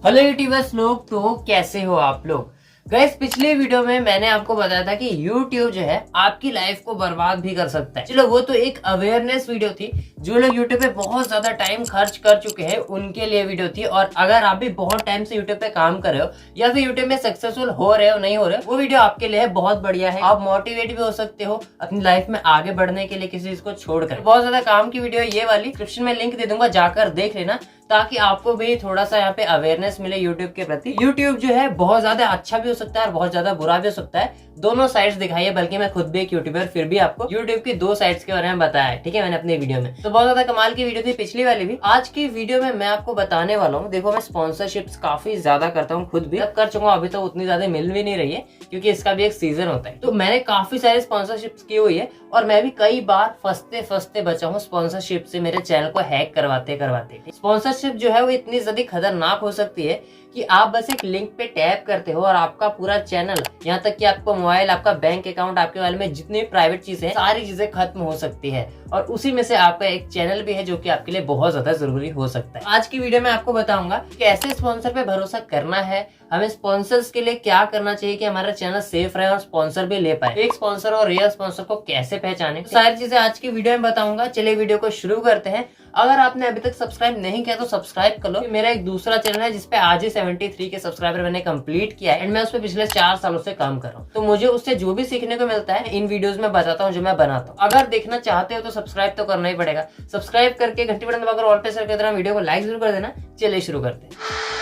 Hello YouTubers लोग, तो कैसे हो आप लोग। गैस पिछले वीडियो में मैंने आपको बताया था कि YouTube जो है आपकी लाइफ को बर्बाद भी कर सकता है। चलो वो तो एक अवेयरनेस वीडियो थी। जो लोग YouTube पे बहुत ज्यादा टाइम खर्च कर चुके हैं उनके लिए वीडियो थी। और अगर आप भी बहुत टाइम से YouTube पे काम कर रहे हो या फिर YouTube में सक्सेसफुल हो रहे हो नहीं हो रहे हो, वो वीडियो आपके लिए बहुत बढ़िया है। आप मोटिवेट भी हो सकते हो अपनी लाइफ में आगे बढ़ने के लिए किसी चीज को छोड़कर। बहुत ज्यादा काम की वीडियो ये वाली, डिस्क्रिप्शन में लिंक दे दूंगा, जाकर देख लेना ताकि आपको भी थोड़ा सा यहाँ पे अवेयरनेस मिले यूट्यूब के प्रति। यूट्यूब जो है बहुत ज्यादा अच्छा भी हो सकता है और बहुत ज्यादा बुरा भी हो सकता है। दोनों साइड्स दिखाई है, बल्कि मैं खुद भी एक यूट्यूबर, फिर भी आपको यूट्यूब की दो साइड्स के बारे में बताया है, ठीक है, मैंने अपने वीडियो में। तो बहुत ज्यादा कमाल की वीडियो थी पिछली वाली भी। आज की वीडियो में मैं आपको बताने वाला हूँ, देखो मैं स्पॉन्सरशिप्स काफी ज्यादा करता हूँ, खुद भी कर चुका हूँ, अभी तो उतनी ज्यादा मिल भी नहीं रही है क्योंकि इसका भी एक सीजन होता है। तो मैंने काफी सारे स्पॉन्सरशिप्स की हुई है और मैं भी कई बार फंसते बचा हूँ स्पॉन्सरशिप से, मेरे चैनल को हैक करवाते। स्पॉन्सरशिप जो है वो इतनी ज्यादा खतरनाक हो सकती है कि आप बस एक लिंक पे टैप करते हो और आपका पूरा चैनल, यहाँ तक कि आपका मोबाइल, आपका बैंक अकाउंट, आपके मोबाइल में जितनी प्राइवेट चीजें हैं, सारी चीजें खत्म हो सकती है। और उसी में से आपका एक चैनल भी है जो कि आपके लिए बहुत ज्यादा जरूरी हो सकता है। आज की वीडियो में आपको बताऊंगा कैसे स्पॉन्सर पे भरोसा करना है, हमें स्पॉन्सर्स के लिए क्या करना चाहिए कि हमारा चैनल सेफ रहे और स्पॉन्सर भी ले पाए, फेक स्पॉन्सर और रियल स्पॉन्सर को कैसे पहचाने, सारी चीजें आज की वीडियो में बताऊंगा। चलिए वीडियो को शुरू करते हैं। अगर आपने अभी तक सब्सक्राइब नहीं किया तो सब्सक्राइब कर लो। मेरा एक दूसरा चैनल है जिसपे आज ही 73 के सब्सक्राइबर मैंने कंप्लीट किया है एंड मैं उस पर पिछले 4 सालों से काम कर रहा हूँ। तो मुझे उससे जो भी सीखने को मिलता है इन वीडियोस में बताता हूँ जो मैं बनाता हूँ। अगर देखना चाहते हो तो सब्सक्राइब तो करना ही पड़ेगा। सब्सक्राइब करके घंटी बटन दबाकर ऑल पे सेट कर देना, वीडियो को लाइक जरूर कर देना। चलिए शुरू करते हैं।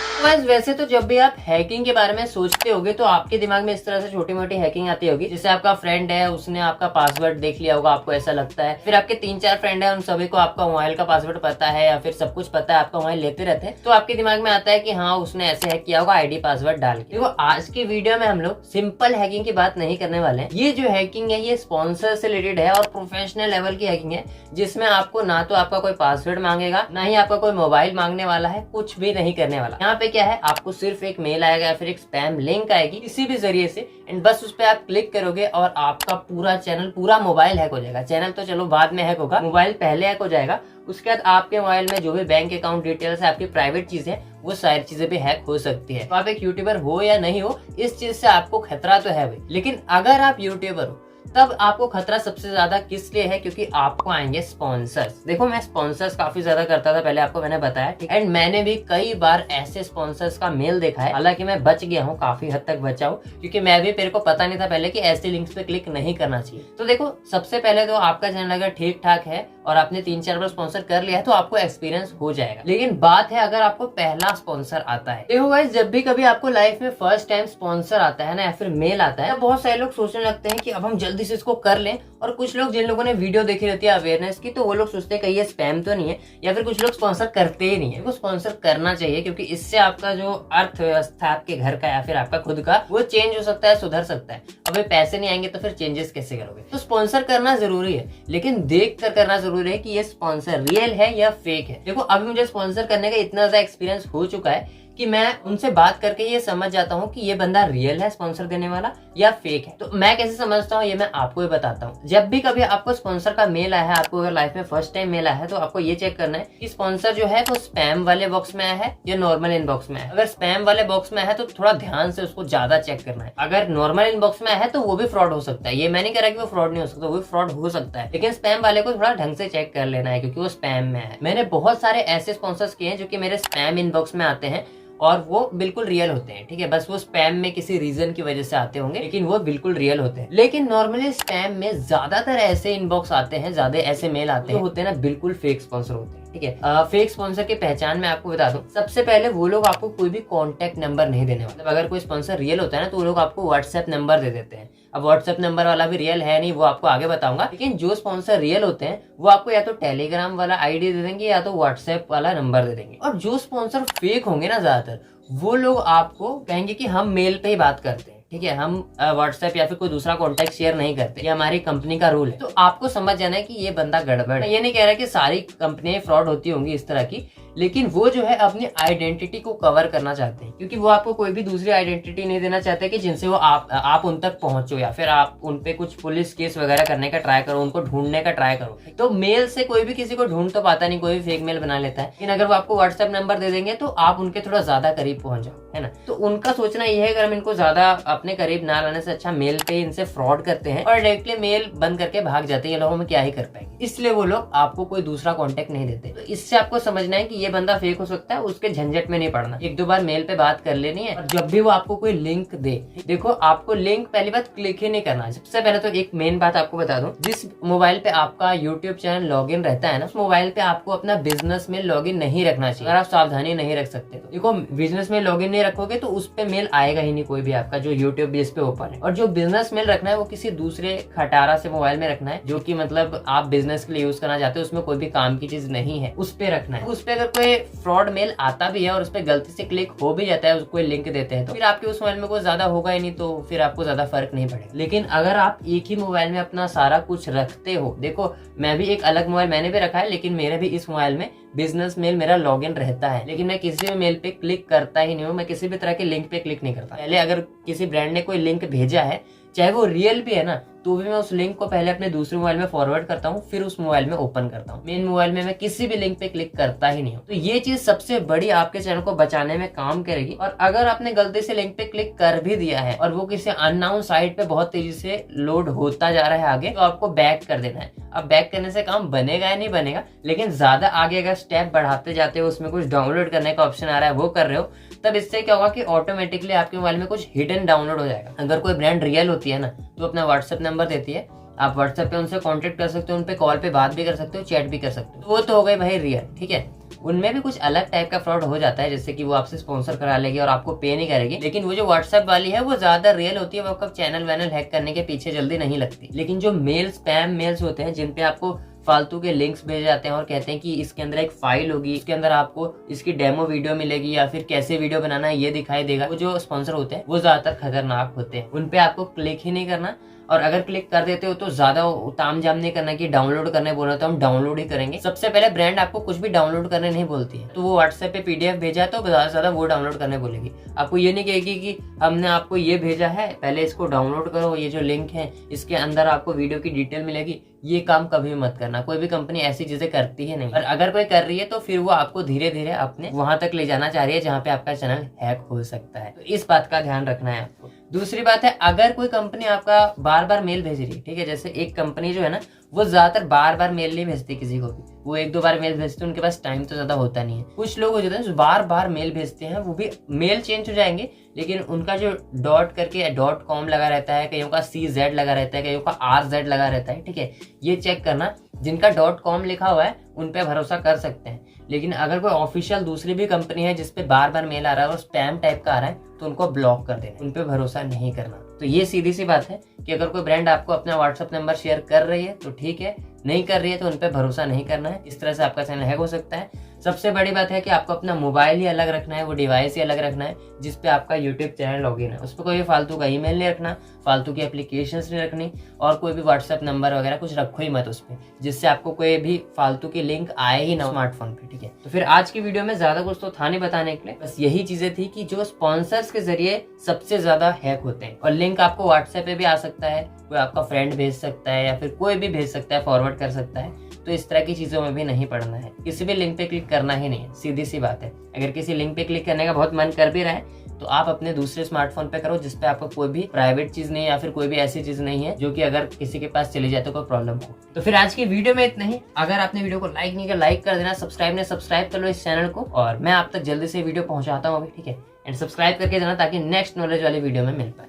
वैसे तो जब भी आप हैकिंग के बारे में सोचते होगे तो आपके दिमाग में इस तरह से छोटी मोटी हैकिंग आती होगी। जैसे आपका फ्रेंड है, उसने आपका पासवर्ड देख लिया होगा, आपको ऐसा लगता है। फिर आपके 3-4 फ्रेंड है, उन सभी को आपका मोबाइल का पासवर्ड पता है या फिर सब कुछ पता है, आपका मोबाइल लेते रहते हैं, तो आपके दिमाग में आता है कि हाँ उसने ऐसे हैक किया होगा आईडी पासवर्ड डाल के। देखो आज की वीडियो में हम लोग सिंपल हैकिंग की बात नहीं करने वाले हैं। ये जो हैकिंग है ये स्पॉन्सर से रिलेटेड है और प्रोफेशनल लेवल की हैकिंग है, जिसमें आपको ना तो आपका कोई पासवर्ड मांगेगा, ना ही आपका कोई मोबाइल मांगने वाला है, कुछ भी नहीं करने वाला। यहाँ पे क्या है, आपको सिर्फ एक मेल आएगा या फिर एक स्पैम लिंक आएगी किसी भी जरिए से, एंड बस उस पर आप क्लिक करोगे और आपका पूरा चैनल, पूरा मोबाइल हैक हो जाएगा। चैनल तो चलो बाद में हैक होगा, मोबाइल पहले हैक हो जाएगा। उसके बाद आपके मोबाइल में जो भी बैंक अकाउंट डिटेल्स है, आपकी प्राइवेट चीजें, वो सारी चीजें भी हैक हो सकती है। तो आप एक यूट्यूबर हो या नहीं हो, इस चीज से आपको खतरा तो है भाई। लेकिन अगर आप यूट्यूबर हो तब आपको खतरा सबसे ज्यादा किस लिए है, क्योंकि आपको आएंगे स्पॉन्सर्स। देखो मैं स्पॉन्सर्स काफी ज्यादा करता था पहले, आपको मैंने बताया, ठीक, एंड मैंने भी कई बार ऐसे स्पॉन्सर्स का मेल देखा है। हालांकि मैं बच गया हूँ, काफी हद तक बचा हूँ, क्योंकि मैं भी, मेरे को पता नहीं था पहले कि ऐसे लिंक्स पे क्लिक नहीं करना चाहिए। तो देखो सबसे पहले तो आपका चैनल अगर ठीक ठाक है और आपने 3-4 बार स्पॉन्सर कर लिया है तो आपको एक्सपीरियंस हो जाएगा। लेकिन बात है अगर आपको पहला स्पॉन्सर आता है। देखो गाइस, जब भी कभी आपको लाइफ में फर्स्ट टाइम स्पॉन्सर आता है ना या फिर मेल आता है, बहुत सारे लोग सोचने लगते हैं कि अब हम जल्दी से इसको कर लें। और कुछ लोग, जिन लोगों ने वीडियो देखी रहती है अवेयरनेस की, तो वो लोग सोचते हैं कहीं ये स्पैम तो नहीं है, या फिर कुछ लोग स्पॉन्सर करते ही नहीं है। वो स्पॉन्सर करना चाहिए क्योंकि इससे आपका जो अर्थव्यवस्था आपके घर का या फिर आपका खुद का, वो चेंज हो सकता है, सुधर सकता है। अब पैसे नहीं आएंगे तो फिर चेंजेस कैसे करोगे। तो स्पॉन्सर करना जरूरी है, लेकिन देख कर करना जरूरी है कि ये स्पॉन्सर रियल है या फेक है। देखो अभी मुझे स्पॉन्सर करने का इतना ज्यादा एक्सपीरियंस हो चुका है कि मैं उनसे बात करके ये समझ जाता हूँ कि ये बंदा रियल है स्पॉन्सर देने वाला या फेक है। तो मैं कैसे समझता हूँ ये मैं आपको ही बताता हूँ। जब भी कभी आपको स्पॉन्सर का मेल आया है, आपको अगर लाइफ में फर्स्ट टाइम मेल आया है, तो आपको ये चेक करना है कि स्पॉन्सर जो है वो स्पैम वाले बॉक्स में आया है या नॉर्मल इनबॉक्स में आया है। अगर स्पैम वाले बॉक्स में आया है तो थोड़ा ध्यान से उसको ज्यादा चेक करना है। अगर नॉर्मल इनबॉक्स में आया है तो वो भी फ्रॉड हो सकता है। ये मैं नहीं कह रहा कि वो फ्रॉड नहीं हो सकता, वो भी फ्रॉड हो सकता है, लेकिन स्पैम वाले को थोड़ा ढंग से चेक कर लेना है क्योंकि वो स्पैम में है। मैंने बहुत सारे ऐसे स्पॉन्सर्स किए हैं जो कि मेरे स्पैम इनबॉक्स में आते हैं और वो बिल्कुल रियल होते हैं, ठीक है। बस वो स्पैम में किसी रीजन की वजह से आते होंगे, लेकिन वो बिल्कुल रियल होते हैं। लेकिन नॉर्मली स्पैम में ज्यादातर ऐसे इनबॉक्स आते हैं, ज्यादा ऐसे मेल आते हैं, होते हैं ना, बिल्कुल फेक स्पॉन्सर होते हैं, ठीक है। फेक स्पॉन्सर की पहचान मैं आपको बता दूं। सबसे पहले वो लोग आपको कोई भी कॉन्टेक्ट नंबर नहीं देने वाले। अगर कोई स्पॉन्सर रियल होता है ना तो वो लोग आपको व्हाट्सएप नंबर दे देते हैं। अब व्हाट्सएप नंबर वाला भी रियल है नहीं, वो आपको आगे बताऊंगा। लेकिन जो स्पॉन्सर रियल होते हैं वो आपको या तो टेलीग्राम वाला आईडी दे देंगे या तो व्हाट्सएप वाला नंबर दे देंगे। और जो स्पॉन्सर फेक होंगे ना, ज्यादातर वो लोग आपको कहेंगे कि हम मेल पे ही बात करते हैं, ठीक है, हम व्हाट्सएप या फिर कोई दूसरा कॉन्टेक्ट शेयर नहीं करते, ये हमारी कंपनी का रूल है। तो आपको समझ जाना है कि ये बंदा गड़बड़ है। ये नहीं कह रहा कि सारी कंपनियां फ्रॉड होती होंगी इस तरह की, लेकिन वो जो है अपनी आइडेंटिटी को कवर करना चाहते हैं, क्योंकि वो आपको कोई भी दूसरी आइडेंटिटी नहीं देना चाहते कि जिनसे वो आप उन तक पहुंचो या फिर आप उन पे कुछ पुलिस केस वगैरह करने का ट्राई करो, उनको ढूंढने का ट्राई करो। तो मेल से कोई भी किसी को ढूंढ तो पाता नहीं, कोई भी फेक मेल बना लेता है, लेकिन अगर वो आपको व्हाट्सएप नंबर दे देंगे तो आप उनके थोड़ा ज्यादा करीब पहुंच जाओ, है ना। तो उनका सोचना ये है, अगर हम इनको ज्यादा अपने करीब ना लाने से अच्छा मेल पे इनसे फ्रॉड करते हैं और डायरेक्टली मेल बंद करके भाग जाते हैं, ये लोग हमें क्या ही कर पाएंगे, इसलिए वो लोग आपको कोई दूसरा कॉन्टेक्ट नहीं देते। तो इससे आपको समझना है कि ये बंदा फेक हो सकता है, उसके झंझट में नहीं पड़ना, 1-2 बार मेल पे बात कर लेनी है। और जब भी वो आपको कोई लिंक दे, देखो आपको लिंक पहली बात क्लिक ही नहीं करना है। सबसे पहले तो एक मेन बात आपको बता दूं, जिस मोबाइल पे आपका यूट्यूब चैनल लॉगिन रहता है ना, उस मोबाइल पे आपको अपना बिजनेस में लॉगिन नहीं रखना चाहिए। अगर आप सावधानी नहीं रख सकते तो देखो, बिजनेस में लॉगिन नहीं रखोगे तो उस पे मेल आएगा ही नहीं कोई भी आपका जो यूट्यूब बेस पे ओपन है। और जो बिजनेस मेल रखना है वो किसी दूसरे खटारा से मोबाइल में रखना है, जो कि मतलब आप बिजनेस के लिए यूज करना चाहते हो, उसमें कोई भी काम की चीज नहीं है, उस पे रखना है। उस पे अगर कोई फ्रॉड मेल आता भी है और उस पे गलती से क्लिक हो भी जाता है, कोई लिंक देते हैं, तो फिर आपके उस मोबाइल में कोई ज्यादा होगा ही नहीं, तो फिर आपको ज्यादा फर्क नहीं पड़ेगा। लेकिन अगर आप एक ही मोबाइल में अपना सारा कुछ रखते हो, देखो मैं भी एक अलग मोबाइल मैंने भी रखा है, लेकिन मेरे भी इस मोबाइल में बिजनेस मेल मेरा लॉगिन रहता है, लेकिन मैं किसी भी मेल पे क्लिक करता ही नहीं हूँ, मैं किसी भी तरह के लिंक पे क्लिक नहीं करता। पहले अगर किसी ब्रांड ने कोई लिंक भेजा है, चाहे वो रियल भी है ना, तो भी मैं उस लिंक को पहले अपने दूसरे मोबाइल में फॉरवर्ड करता हूँ, फिर उस मोबाइल में ओपन करता हूँ। मेन मोबाइल में मैं किसी भी लिंक पे क्लिक करता ही नहीं हूँ। तो ये चीज सबसे बड़ी आपके चैनल को बचाने में काम करेगी। और अगर आपने गलती से लिंक पे क्लिक कर भी दिया है और वो किसी अननोन साइट पे बहुत तेजी से लोड होता जा रहा है आगे, तो आपको बैक कर देना है। अब बैक करने से काम बनेगा या नहीं बनेगा, लेकिन ज्यादा आगे अगर स्टेप बढ़ाते जाते हो, उसमें कुछ डाउनलोड करने का ऑप्शन आ रहा है वो कर रहे हो, तब इससे क्या होगा कि ऑटोमेटिकली आपके मोबाइल में कुछ हिडन डाउनलोड हो जाएगा। अगर कोई ब्रांड रियल होती है ना, तो अपना व्हाट्सएप नंबर देती है, आप व्हाट्सएप पे उनसे कांटेक्ट कर सकते हो, उन पे कॉल पे बात भी कर सकते हो, चैट भी कर सकते हो, तो वो तो हो गए भाई रियल, ठीक है। उनमें भी कुछ अलग टाइप का फ्रॉड हो जाता है, जैसे कि वो आपसे स्पॉन्सर करा लेगी और आपको पे नहीं करेगी, लेकिन वो जो व्हाट्सएप वाली है वो ज्यादा रियल होती है, वो आपका चैनल वैनल हैक करने के पीछे जल्दी नहीं लगती। लेकिन जो मेल स्पैम मेल्स होते हैं, जिन पे आपको फालतू के लिंक्स भेजे जाते हैं और कहते हैं कि इसके अंदर एक फाइल होगी, इसके अंदर आपको इसकी डेमो वीडियो मिलेगी या फिर कैसे वीडियो बनाना है ये दिखाई देगा, वो जो स्पॉन्सर होते हैं वो ज्यादातर खतरनाक होते हैं। उन पे आपको क्लिक ही नहीं करना, और अगर क्लिक कर देते हो तो ज्यादा ताम जाम नहीं करना कि डाउनलोड करने बोला तो हम डाउनलोड ही करेंगे। सबसे पहले ब्रांड आपको कुछ भी डाउनलोड करने नहीं बोलती है, तो वो व्हाट्सएप पे पीडीएफ भेजा है तो ज्यादा से ज्यादा वो डाउनलोड करने बोलेगी। आपको ये नहीं कहेगी कि हमने आपको ये भेजा है, पहले इसको डाउनलोड करो, ये जो लिंक है इसके अंदर आपको वीडियो की डिटेल मिलेगी। ये काम कभी मत करना, कोई भी कंपनी ऐसी चीजें करती है नहीं। और अगर कोई कर रही है तो फिर वो आपको धीरे धीरे अपने वहां तक ले जाना चाह रही है जहाँ पे आपका चैनल हैक हो सकता है। तो इस बात का ध्यान रखना है आपको। दूसरी बात है, अगर कोई कंपनी आपका बार बार मेल भेज रही है, ठीक है, जैसे एक कंपनी जो है ना, वो ज्यादातर बार बार मेल नहीं भेजती किसी को भी, वो 1-2 बार मेल भेजते हैं, उनके पास टाइम तो ज्यादा होता नहीं है। कुछ लोग हो जाते हैं जो बार बार मेल भेजते हैं, वो भी मेल चेंज हो जाएंगे, लेकिन उनका जो डॉट करके .com लगा रहता है, कईयों का CZ लगा रहता है, कईयों का RZ लगा रहता है, ठीक है। ये चेक करना, जिनका .com लिखा हुआ है उन पे भरोसा कर सकते हैं, लेकिन अगर कोई ऑफिशियल दूसरी भी कंपनी है जिसपे बार बार मेल आ रहा है और स्पैम टाइप का आ रहा है, तो उनको ब्लॉक कर देना, उन पे भरोसा नहीं करना। तो ये सीधी सी बात है कि अगर कोई ब्रांड आपको अपना व्हाट्सएप नंबर शेयर कर रही है तो ठीक है, नहीं कर रही है तो उन पे भरोसा नहीं करना है। इस तरह से आपका चैनल हैक हो सकता है। सबसे बड़ी बात है कि आपको अपना मोबाइल ही अलग रखना है, वो डिवाइस ही अलग रखना है जिसपे आपका यूट्यूब चैनल लॉगिन है। उस पर कोई फालतू का ईमेल नहीं रखना, फालतू की एप्लीकेशंस नहीं रखनी, और कोई भी व्हाट्सएप नंबर वगैरह कुछ रखो ही मत उस पर, जिससे आपको कोई भी फालतू की लिंक आए ही ना स्मार्टफोन पे, ठीक है। तो फिर आज की वीडियो में ज्यादा कुछ तो था नहीं बताने के लिए, बस यही चीजें थी कि जो स्पॉन्सर्स के जरिए सबसे ज्यादा हैक होते हैं। और लिंक आपको व्हाट्सएप पे भी आ सकता है, कोई आपका फ्रेंड भेज सकता है या फिर कोई भी भेज सकता है, फॉरवर्ड कर सकता है। तो इस तरह की चीजों में भी नहीं पड़ना है, किसी भी लिंक पे क्लिक करना ही नहीं है, सीधी सी बात है। अगर किसी लिंक पे क्लिक करने का बहुत मन कर भी रहा है तो आप अपने दूसरे स्मार्टफोन पे करो, जिसपे आपको कोई भी प्राइवेट चीज नहीं है या फिर कोई भी ऐसी चीज नहीं है जो कि अगर किसी के पास चली जाए तो कोई प्रॉब्लम हो। तो फिर आज की वीडियो में इतना ही। अगर आपने वीडियो को लाइक नहीं किया, लाइक कर देना, सब्सक्राइब कर लो इस चैनल को, और मैं आप तक जल्दी से वीडियो पहुंचाता हूँ अभी, ठीक है। एंड सब्सक्राइब करके जाना ताकि नेक्स्ट नॉलेज वाली वीडियो में मिल पाए।